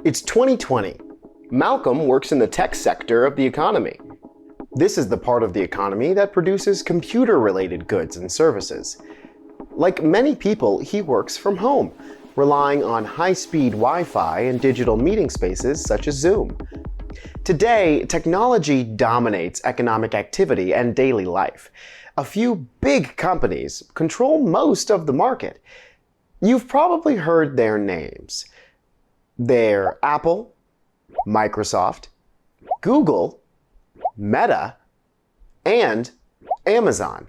It's 2020. Malcolm works in the tech sector of the economy. This is the part of the economy that produces computer-related goods and services. Like many people, he works from home, relying on high-speed Wi-Fi and digital meeting spaces such as Zoom. Today, technology dominates economic activity and daily life. A few big companies control most of the market. You've probably heard their names. They're Apple, Microsoft, Google, Meta, and Amazon.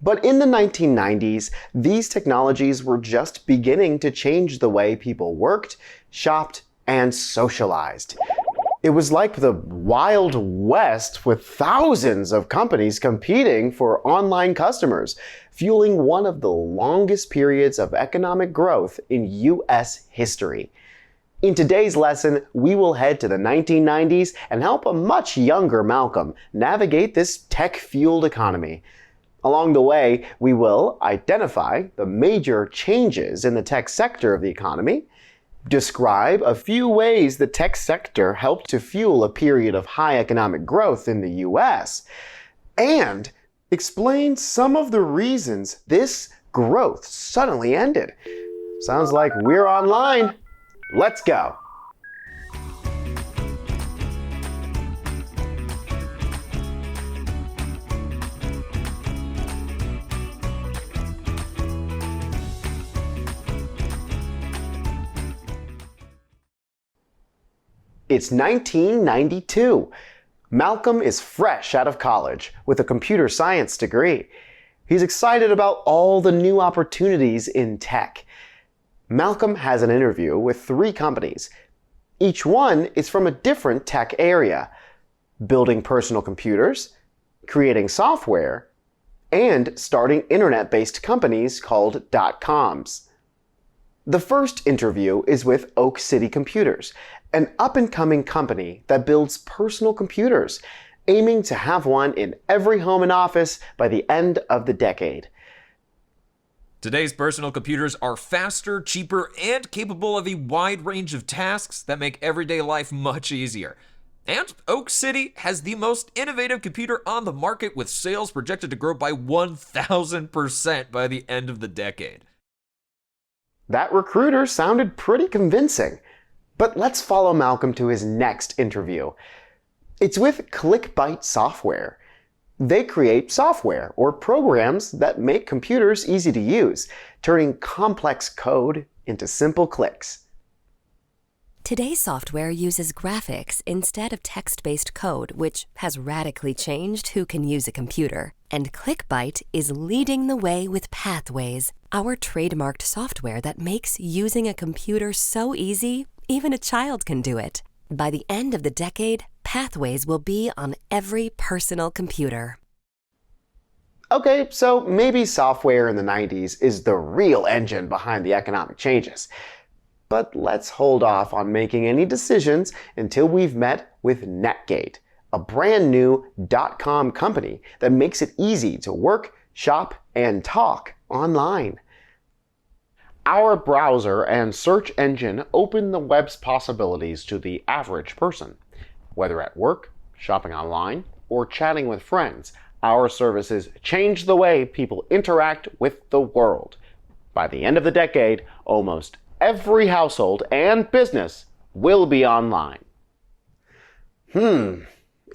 But in the 1990s, these technologies were just beginning to change the way people worked, shopped, and socialized. It was like the Wild West with thousands of companies competing for online customers, fueling one of the longest periods of economic growth in US history. In today's lesson, we will head to the 1990s and help a much younger Malcolm navigate this tech-fueled economy. Along the way, we will identify the major changes in the tech sector of the economy, describe a few ways the tech sector helped to fuel a period of high economic growth in the US, and explain some of the reasons this growth suddenly ended. Sounds like we're online. Let's go. It's 1992. Malcolm is fresh out of college with a computer science degree. He's excited about all the new opportunities in tech. Malcolm has an interview with 3 companies. Each one is from a different tech area: building personal computers, creating software, and starting internet-based companies called .coms. The first interview is with Oak City Computers, an up-and-coming company that builds personal computers, aiming to have one in every home and office by the end of the decade. Today's personal computers are faster, cheaper, and capable of a wide range of tasks that make everyday life much easier. And Oak City has the most innovative computer on the market, with sales projected to grow by 1,000% by the end of the decade. That recruiter sounded pretty convincing. But let's follow Malcolm to his next interview. It's with ClickByte Software. They create software or programs that make computers easy to use, turning complex code into simple clicks. Today's software uses graphics instead of text-based code, which has radically changed who can use a computer. And ClickByte is leading the way with Pathways, our trademarked software that makes using a computer so easy, even a child can do it. By the end of the decade, Pathways will be on every personal computer. Okay, so maybe software in the 90s is the real engine behind the economic changes. But let's hold off on making any decisions until we've met with Netgate, a brand new .com company that makes it easy to work, shop, and talk online. Our browser and search engine open the web's possibilities to the average person. Whether at work, shopping online, or chatting with friends, our services change the way people interact with the world. By the end of the decade, almost every household and business will be online.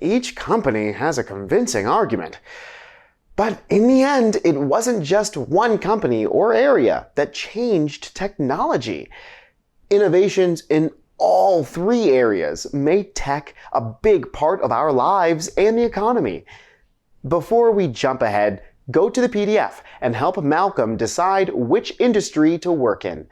Each company has a convincing argument. But in the end, it wasn't just one company or area that changed technology. Innovations in all 3 areas made tech a big part of our lives and the economy. Before we jump ahead, go to the PDF and help Malcolm decide which industry to work in.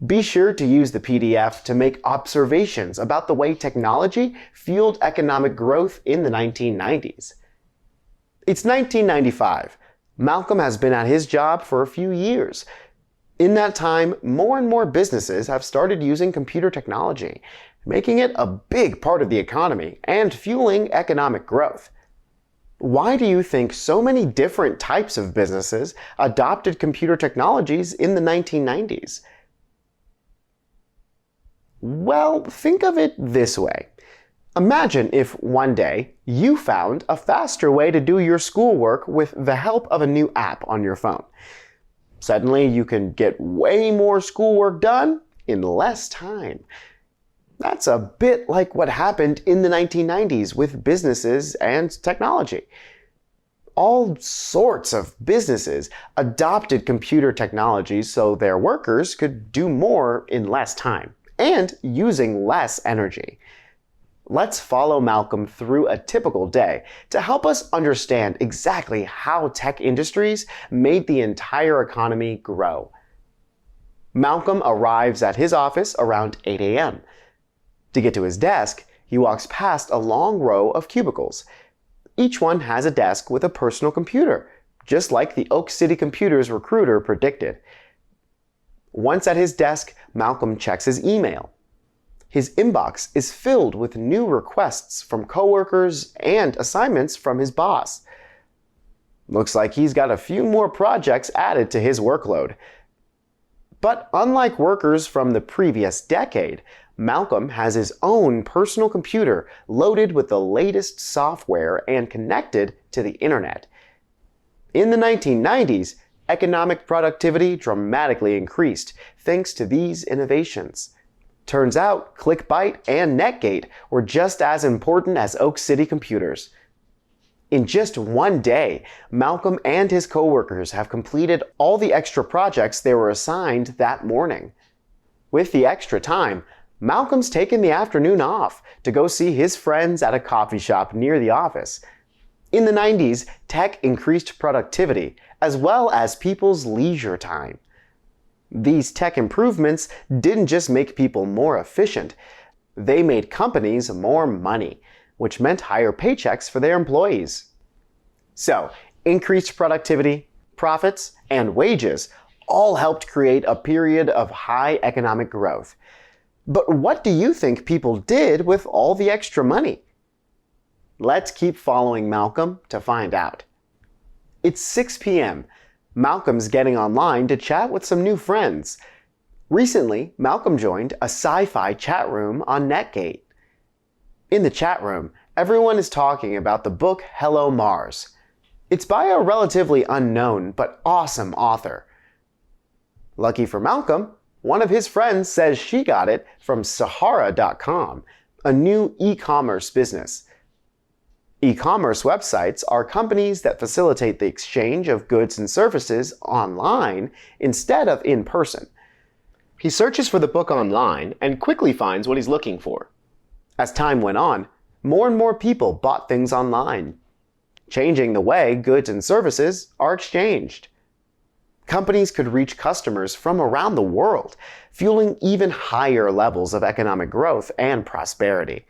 Be sure to use the PDF to make observations about the way technology fueled economic growth in the 1990s. It's 1995. Malcolm has been at his job for a few years. In that time, more and more businesses have started using computer technology, making it a big part of the economy and fueling economic growth. Why do you think so many different types of businesses adopted computer technologies in the 1990s? Well, think of it this way. Imagine if one day you found a faster way to do your schoolwork with the help of a new app on your phone. Suddenly, you can get way more schoolwork done in less time. That's a bit like what happened in the 1990s with businesses and technology. All sorts of businesses adopted computer technologies so their workers could do more in less time and using less energy. Let's follow Malcolm through a typical day to help us understand exactly how tech industries made the entire economy grow. Malcolm arrives at his office around 8 a.m. To get to his desk, he walks past a long row of cubicles. Each one has a desk with a personal computer, just like the Oak City Computers recruiter predicted. Once at his desk, Malcolm checks his email. His inbox is filled with new requests from coworkers and assignments from his boss. Looks like he's got a few more projects added to his workload. But unlike workers from the previous decade, Malcolm has his own personal computer loaded with the latest software and connected to the internet. In the 1990s, economic productivity dramatically increased thanks to these innovations. Turns out, ClickByte and Netgate were just as important as Oak City Computers. In just one day, Malcolm and his coworkers have completed all the extra projects they were assigned that morning. With the extra time, Malcolm's taken the afternoon off to go see his friends at a coffee shop near the office. In the 90s, tech increased productivity as well as people's leisure time. These tech improvements didn't just make people more efficient, they made companies more money, which meant higher paychecks for their employees. So, increased productivity, profits, and wages all helped create a period of high economic growth. But what do you think people did with all the extra money? Let's keep following Malcolm to find out. It's 6 p.m. Malcolm's getting online to chat with some new friends. Recently, Malcolm joined a sci-fi chat room on Netgate. In the chat room, everyone is talking about the book Hello Mars. It's by a relatively unknown but awesome author. Lucky for Malcolm, one of his friends says she got it from Sahara.com, a new e-commerce business. E-commerce websites are companies that facilitate the exchange of goods and services online instead of in person. He searches for the book online and quickly finds what he's looking for. As time went on, more and more people bought things online, changing the way goods and services are exchanged. Companies could reach customers from around the world, fueling even higher levels of economic growth and prosperity.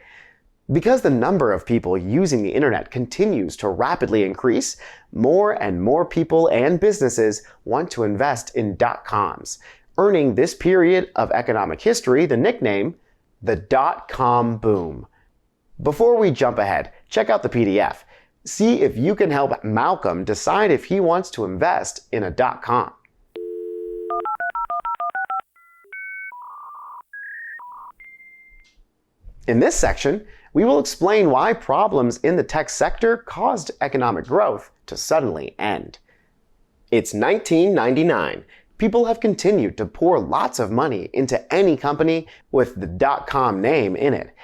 Because the number of people using the internet continues to rapidly increase, more and more people and businesses want to invest in .coms, earning this period of economic history the nickname the .com boom. Before we jump ahead, check out the PDF. See if you can help Malcolm decide if he wants to invest in a .com. In this section, we will explain why problems in the tech sector caused economic growth to suddenly end. It's 1999. People have continued to pour lots of money into any company with the .com name in it,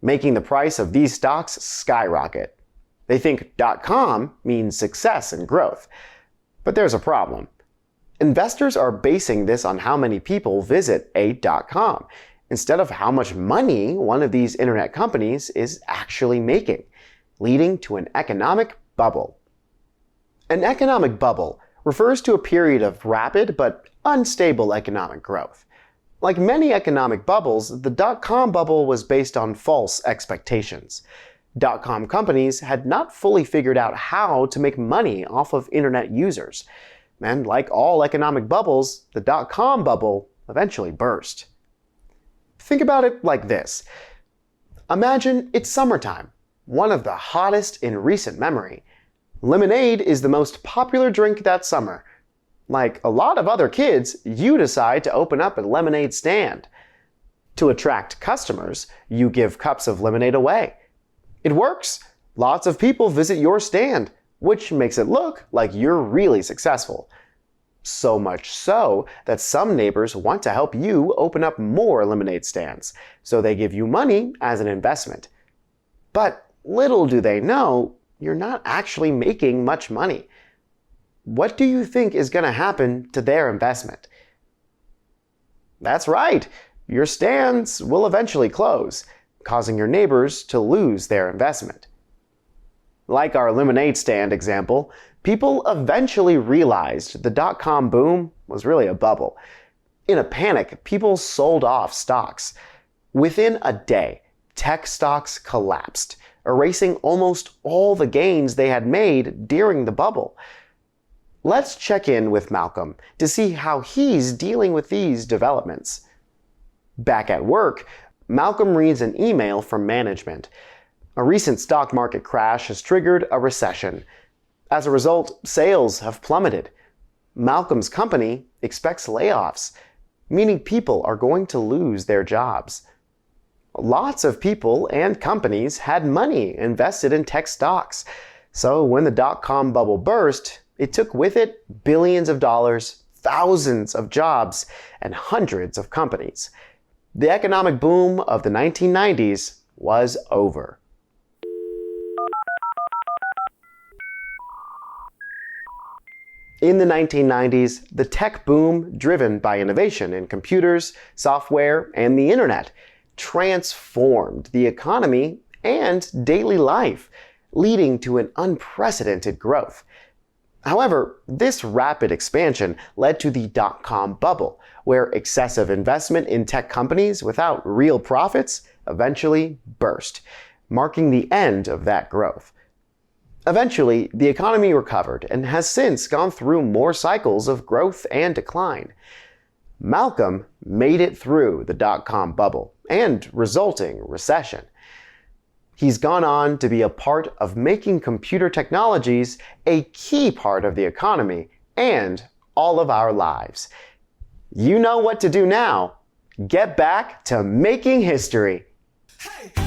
making the price of these stocks skyrocket. They think .com means success and growth. But there's a problem. Investors are basing this on how many people visit a .com, instead of how much money one of these internet companies is actually making, leading to an economic bubble. An economic bubble refers to a period of rapid but unstable economic growth. Like many economic bubbles, the .com bubble was based on false expectations. .com companies had not fully figured out how to make money off of internet users. And like all economic bubbles, the .com bubble eventually burst. Think about it like this. Imagine it's summertime, one of the hottest in recent memory. Lemonade is the most popular drink that summer. Like a lot of other kids, you decide to open up a lemonade stand. To attract customers, you give cups of lemonade away. It works. Lots of people visit your stand, which makes it look like you're really successful. So much so that some neighbors want to help you open up more lemonade stands, so they give you money as an investment. But little do they know, you're not actually making much money. What do you think is going to happen to their investment? That's right, your stands will eventually close, causing your neighbors to lose their investment. Like our lemonade stand example, people eventually realized the dot-com boom was really a bubble. In a panic, people sold off stocks. Within a day, tech stocks collapsed, erasing almost all the gains they had made during the bubble. Let's check in with Malcolm to see how he's dealing with these developments. Back at work, Malcolm reads an email from management. A recent stock market crash has triggered a recession. As a result, sales have plummeted. Malcolm's company expects layoffs, meaning people are going to lose their jobs. Lots of people and companies had money invested in tech stocks, so when the dot-com bubble burst, it took with it billions of dollars, thousands of jobs, and hundreds of companies. The economic boom of the 1990s was over. In the 1990s, the tech boom, driven by innovation in computers, software, and the internet, transformed the economy and daily life, leading to an unprecedented growth. However, this rapid expansion led to the dot-com bubble, where excessive investment in tech companies without real profits eventually burst, marking the end of that growth. Eventually, the economy recovered and has since gone through more cycles of growth and decline. Malcolm made it through the dot-com bubble and resulting recession. He's gone on to be a part of making computer technologies a key part of the economy and all of our lives. You know what to do now. Get back to making history. Hey!